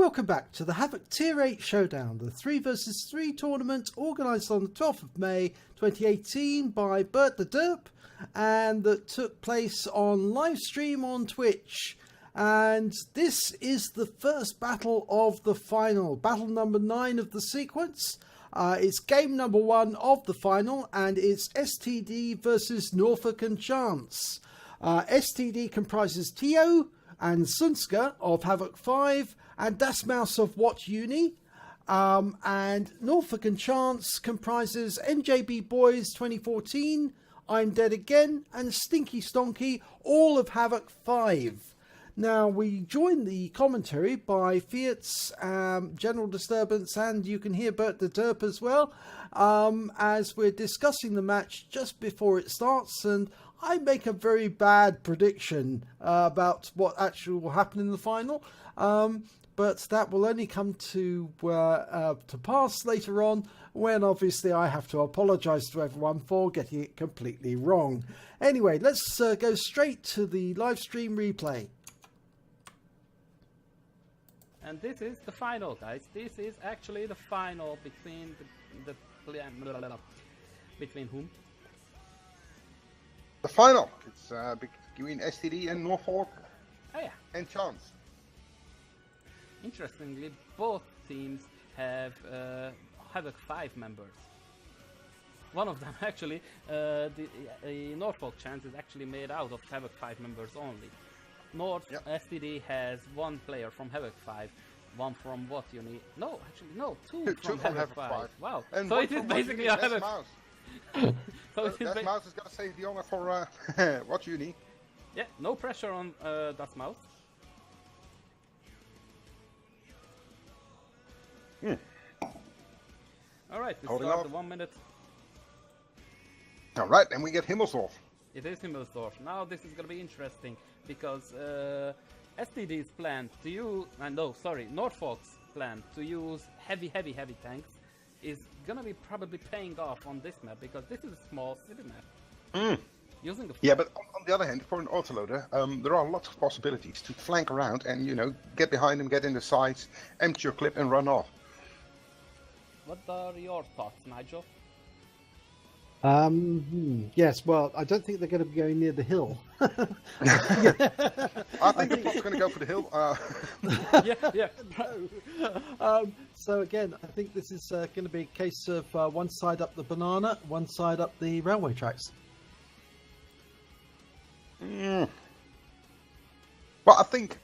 Welcome back to the Havoc Tier 8 Showdown, the 3 vs 3 tournament organised on the 12th of May 2018 by Bert the Derp, and that took place on live stream on Twitch. And this is the first battle of the final, battle number 9 of the sequence. It's game number 1 of the final, and it's STD versus Norfolk Chance. STD comprises Tio and Sunska of Havoc 5 and dasmouse of W-UNI. And Norfolk Chance comprises NJB Boys 2014, I'm Dead Again, and StinkyStonky, all of Havoc 5. Now, we join the commentary by Fiat's General Disturbance, and you can hear Bert the Derp as well, as we're discussing the match just before it starts, and I make a very bad prediction about what actually will happen in the final, but that will only come to pass later on, when obviously I have to apologise to everyone for getting it completely wrong. Anyway, let's go straight to the live stream replay. And this is the final, guys. This is actually the final between between whom? The final. It's between STD and Norfolk and Chance. Interestingly, both teams have Havoc 5 members. One of them actually, the Norfolk Chance is actually made out of Havoc 5 members only. STD has one player from Havoc 5, one from W-UNI. No, actually, no, two from Havoc 5. Wow. And so it is basically a Havoc. So dasmouse is going to save the honor for W-UNI. Yeah, no pressure on dasmouse. Alright, we start the 1 minute. Alright, and we get Himmelsdorf. It is Himmelsdorf. Now this is going to be interesting because STD's plan to use, Norfolk's plan to use heavy tanks is going to be probably paying off on this map because this is a small city map. Using the yeah, but on the other hand, for an autoloader, there are lots of possibilities to flank around and, you know, get behind them, get in the sides, empty your clip and run off. What are your thoughts, Nigel? Yes, well, I don't think they're going to be going near the hill. I think the plot's going to go for the hill. Yeah. No. So again, I think this is going to be a case of one side up the banana, one side up the railway tracks. Well, I think,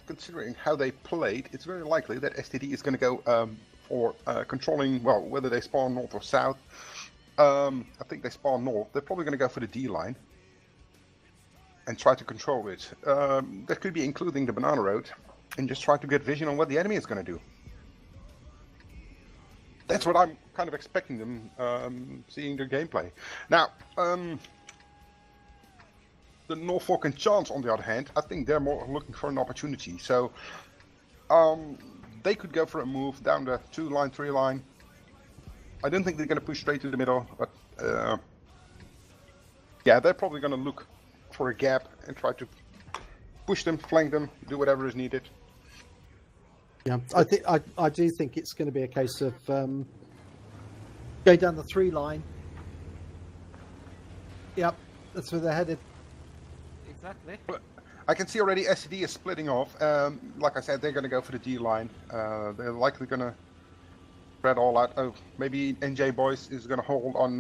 considering how they played, it's very likely that STD is going to go for controlling, well, whether they spawn north or south. I think they spawn north. They're probably going to go for the D line and try to control it. That could be including the banana road and just try to get vision on what the enemy is going to do. That's what I'm kind of expecting them, seeing their gameplay. Now, the Norfolk and Chance, on the other hand, I think they're more looking for an opportunity. So they could go for a move down the 2 line, 3 line. I don't think they're going to push straight to the middle, but yeah, they're probably going to look for a gap and try to push them, flank them, do whatever is needed. Yeah, I do think it's going to be a case of going down the 3 line. Yep, that's where they're headed. Exactly. But I can see already STD is splitting off. Like I said, they're going to go for the D line. They're likely going to spread all out. Oh, maybe NJ Boys is going to hold on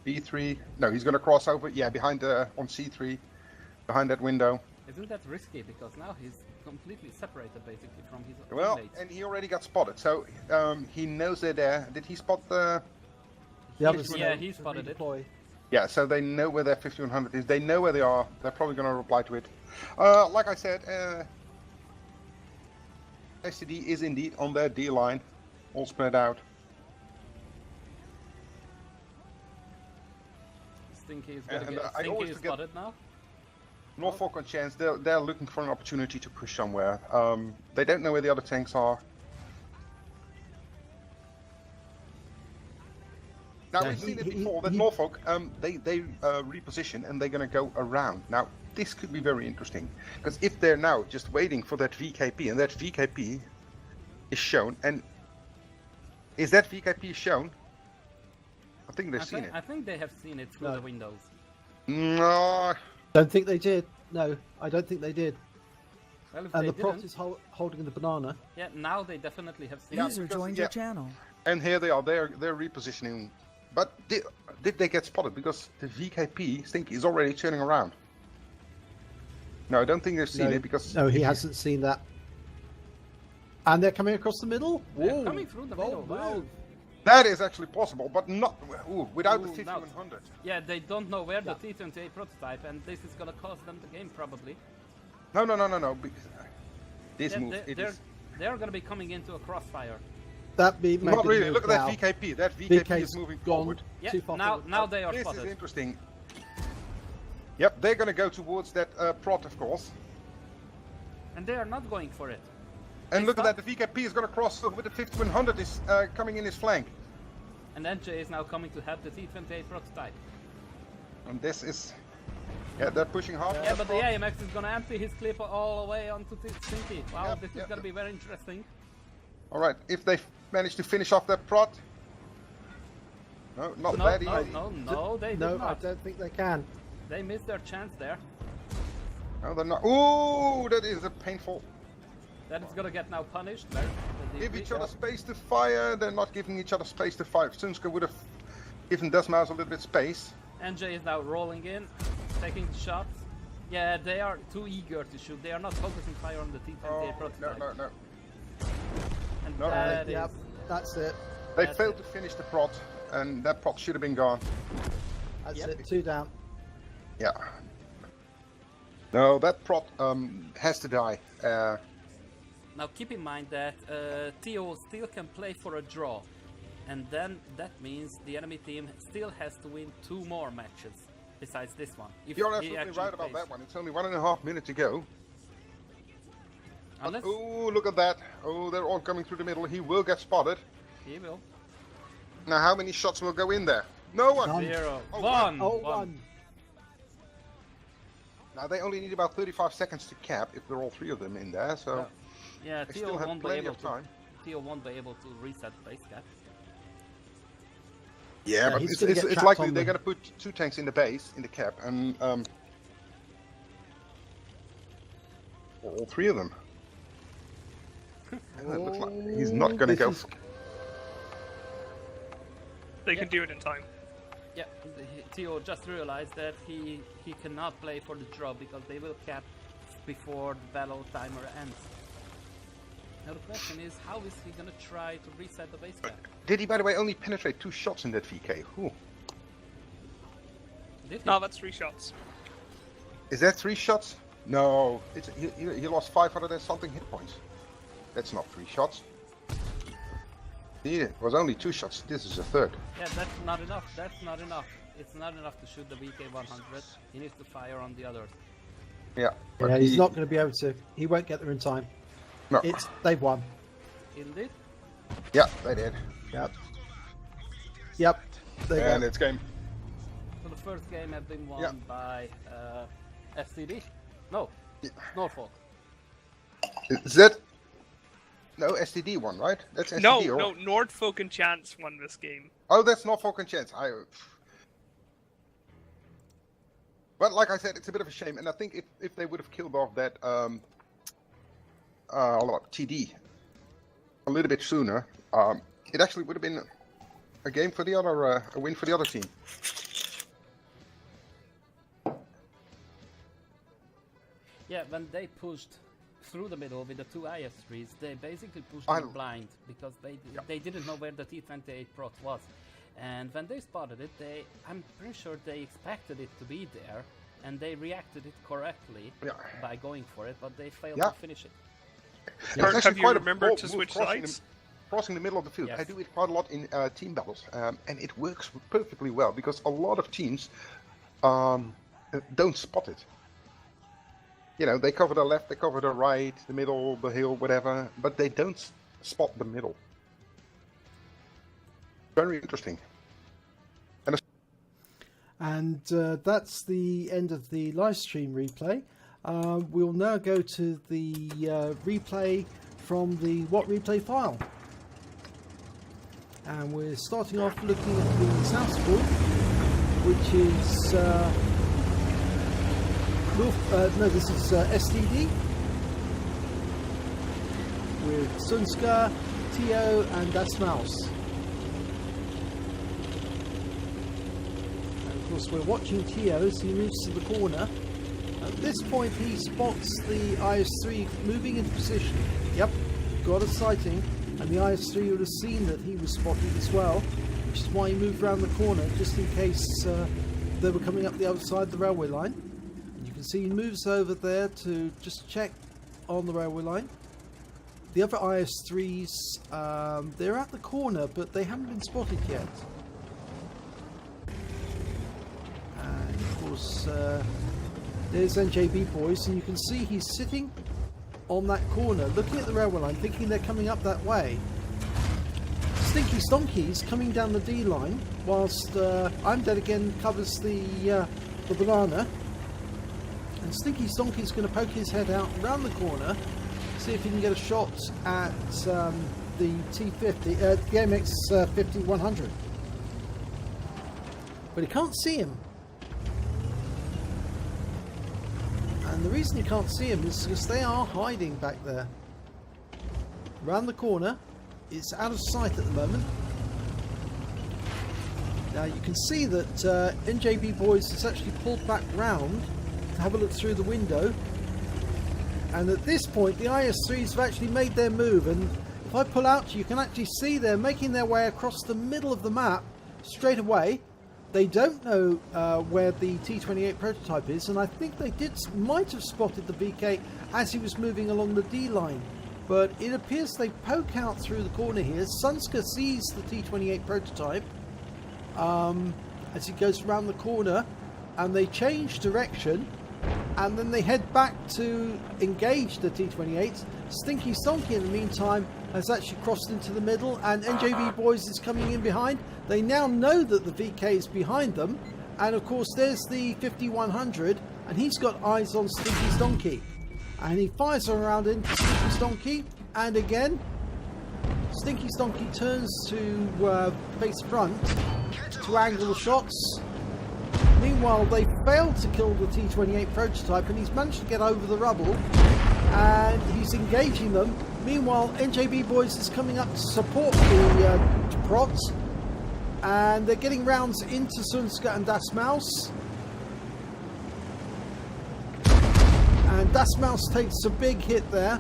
B3. No, he's going to cross over. Yeah, behind on C3, behind that window. Isn't that risky? Because now he's completely separated, basically, from his teammates. And he already got spotted, so he knows they're there. Did he spot the? Yeah, he spotted it. Yeah, so they know where their 5100 is. They know where they are. They're probably going to reply to it. Like I said, STD is indeed on their D line, all spread out. Stinky is going to get Stinky is spotted now. Norfolk and Chance, they're looking for an opportunity to push somewhere. They don't know where the other tanks are. Now, we've seen it before, that Norfolk, they reposition and they're going to go around. Now, this could be very interesting, because if they're now just waiting for that VKP, and that VKP is shown, and is that VKP shown? I think they've seen it. I think they have seen it through the windows. No. Don't think they did. No, I don't think they did. Well, if And they the prop didn't, is holding the banana. yeah, now they definitely have seen Yeah, it. User because- joined yeah. your channel. And here they are. They're repositioning. But did they get spotted? Because the VKP Stinky is already turning around. No, I don't think they've seen No, it because no, he hasn't seen that. And they're coming across the middle. They're Whoa, coming through the bold middle. move. that is actually possible, but not without the Ooh, now- 5100. Yeah, they don't know where Yeah. the T28 prototype, and this is gonna cost them the game probably. No. Because this Yeah, move, it is they're gonna be coming into a crossfire. That be not maybe really. the Look at move that now. VKP. That VKP VK's is moving gone forward. Yeah, too far now forward. they are This is spotted. interesting. Yep, they're going to go towards that prot, of course. And they are not going for it. And They look at stop. that, the VKP is going to cross with the 5100 is coming in his flank. And NJ is now coming to help the T28 prototype. And this is... Yeah, they're pushing hard. Yeah, but the AMX is gonna empty his clip all the way onto Stinky. Wow, Yep, this is yep. gonna be very interesting. Alright, if they manage to finish off that prot... No, not No, bad no, easy. no, they did No, I not. don't think they can. They missed their chance there. No, they're not. Ooh, that is a painful... That is gonna get now punished. Very Give deeply. each other space to fire. They're not giving each other space to fire. Sunska would have given dasmouse a little bit space. NJ is now rolling in, taking shots. Yeah, they are too eager to shoot. They are not focusing fire on the T28 Oh, prototype. no. And No, that Yep, is- that's it. They That's failed it. to finish the prot, and that prot should have been gone. That's Yep. it. 2 down. Yeah. No, that prot has to die. Now keep in mind that Theo still can play for a draw. And then that means the enemy team still has to win 2 more matches besides this one. If You're he absolutely actually right about plays. that one. It's only 1.5 minutes to go. Unless Oh, look at that. Oh, they're all coming through the middle. He will get spotted. he will. Now, how many shots will go in there? No one. None. 0. Oh, 1. Oh, 1. 1. Now, they only need about 35 seconds to cap if they're all 3 of them in there. So Yeah, they Theo still have won't be plenty able of to. time. Theo won't be able to reset base cap. Yeah, but he's it's, gonna it's, get it's trapped likely on they're the- going to put 2 tanks in the base, in the cap, and all 3 of them. And it looks like he's not going to This go. is- They Yeah. can do it in time. Yeah, Theo just realized that he cannot play for the draw because they will cap before the battle timer ends. Now the question is, how is he gonna try to reset the base cap? Did he, by the way, only penetrate 2 shots in that VK? Ooh. Did he? No, that's 3 shots. Is that 3 shots? No, it's, he lost 500 and something hit points. That's not 3 shots. It was only 2 shots. This is a third. Yeah, that's not enough. That's not enough. It's not enough to shoot the VK100. He needs to fire on the others. Yeah. but Yeah, he's he- not going to be able to. He won't get there in time. No. They've won. Indeed. Yeah, they did. Yep. Yep. There you And go. it's game. So the first game has been won Yeah. by STD. No, Norfolk. Is that... No, STD won, right? That's STD, No, or... no, Norfolk and Chance won this game. Oh, that's Norfolk and Chance. But like I said, it's a bit of a shame, and I think if they would have killed off that TD a little bit sooner, it actually would have been a game for the other, a win for the other team. Yeah, when they pushed through the middle with the 2 IS3s, they basically pushed I- them blind because they didn't know where the T28 prot was. And when they spotted it, I'm pretty sure they expected it to be there, and they reacted it correctly Yeah. by going for it, but they failed Yeah. to finish it. It's Have actually you quite a remembered bold to move, switch crossing sides? crossing the middle of the field. Yes. I do it quite a lot in team battles, and it works perfectly well because a lot of teams don't spot it. You know, they cover the left, they cover the right, the middle, the hill, whatever, but they don't spot the middle. Very interesting. And that's the end of the live stream replay. We'll now go to the replay from the What Replay file. And we're starting off looking at the South School, which is this is STD with Sunska, Tio and dasmouse. And of course we're watching Tio as he moves to the corner. At this point he spots the IS-3 moving into position. Yep, got a sighting, and the IS-3 would have seen that he was spotted as well, which is why he moved around the corner just in case they were coming up the other side of the railway line. And you can see he moves over there to just check on the railway line. The other IS-3s, they're at the corner, but they haven't been spotted yet. And of course, there's NJB boys, and you can see he's sitting on that corner, looking at the railway line, thinking they're coming up that way. StinkyStonky's coming down the D line, whilst I'm Dead Again covers the banana. And StinkyStonky's going to poke his head out around the corner, see if he can get a shot at the T50, the AMX 50-100. But he can't see him. And the reason you can't see him is because they are hiding back there. Round the corner. It's out of sight at the moment. Now you can see that NJB Boys has actually pulled back round to have a look through the window. And at this point the IS-3s have actually made their move, and if I pull out you can actually see they're making their way across the middle of the map straight away. They don't know where the T28 prototype is, and I think they might have spotted the VK as he was moving along the D line. But it appears they poke out through the corner here. Sunska sees the T28 prototype as he goes around the corner, and they change direction, and then they head back to engage the T28. StinkyStonky in the meantime has actually crossed into the middle, and NJB Boys is coming in behind. They now know that the VK is behind them, and of course there's the 5100, and he's got eyes on StinkyStonky, and he fires around into StinkyStonky, and again StinkyStonky turns to face front to angle the shots. Meanwhile they failed to kill the T28 prototype, and he's managed to get over the rubble and he's engaging them. Meanwhile NJB Boys is coming up to support the prots, and they're getting rounds into Sunska and dasmouse. And dasmouse takes a big hit there.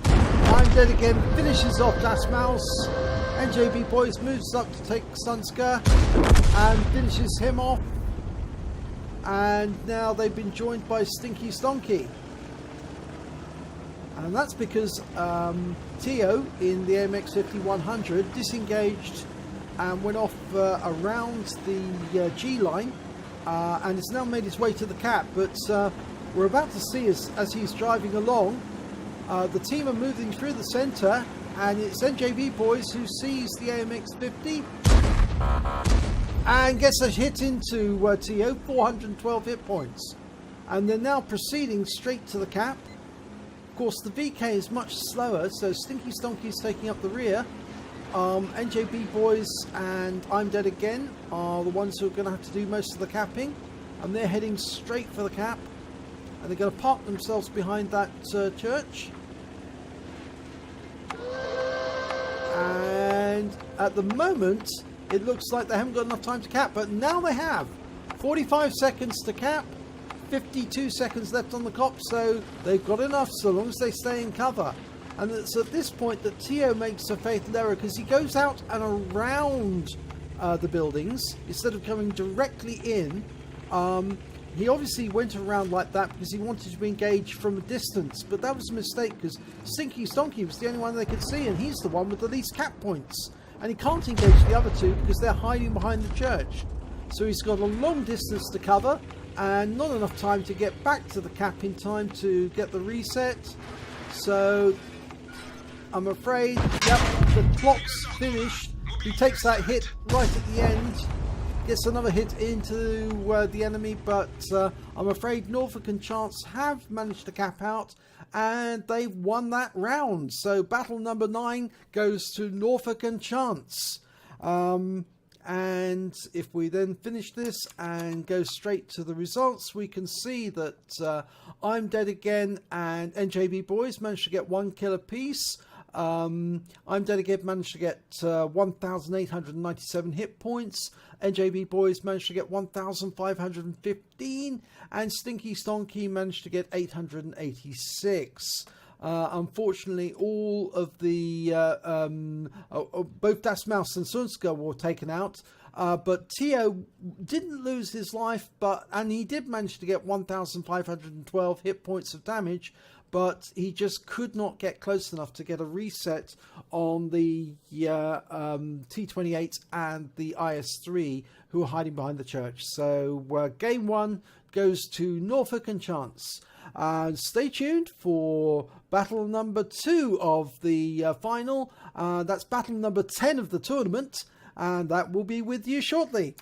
I'm Dead Again finishes off dasmouse. NJB Boys moves up to take Sunska and finishes him off. And now they've been joined by StinkyStonky. And that's because Tio in the AMX 50-100 disengaged and went off around the G line and has now made his way to the cap. But we're about to see as he's driving along, the team are moving through the centre, and it's NJB Boys who sees the AMX 50 and gets a hit into Tio, 412 hit points. And they're now proceeding straight to the cap. Of course the VK is much slower, so StinkyStonky is taking up the rear. NJB Boys and I'm Dead Again are the ones who are going to have to do most of the capping, and they're heading straight for the cap, and they're going to park themselves behind that church. And at the moment it looks like they haven't got enough time to cap, but now they have 45 seconds to cap, 52 seconds left on the clock, so they've got enough so long as they stay in cover. And it's at this point that Tio makes a fatal error, because he goes out and around the buildings instead of coming directly in. He obviously went around like that because he wanted to be engaged from a distance, but that was a mistake because StinkyStonky was the only one they could see, and he's the one with the least cap points, and he can't engage the other two because they're hiding behind the church. So he's got a long distance to cover and not enough time to get back to the cap in time to get the reset. So I'm afraid, yep, the clock's finished. He takes that hit right at the end, gets another hit into the enemy, but I'm afraid Norfolk and Chance have managed to cap out, and they've won that round. So battle number 9 goes to Norfolk and Chance. And if we then finish this and go straight to the results, we can see that I'm Dead Again and NJB Boys managed to get 1 kill apiece. I'm Dead Again managed to get 1,897 hit points. NJB Boys managed to get 1,515, and StinkyStonky managed to get 886. Unfortunately, all of the both dasmouse and sunska were taken out, but Tio didn't lose his life, and he did manage to get 1,512 hit points of damage, but he just could not get close enough to get a reset on the T28 and the IS3, who are hiding behind the church. So game 1 goes to Norfolk and Chance. Stay tuned for battle number 2 of the final. That's battle number 10 of the tournament, and that will be with you shortly.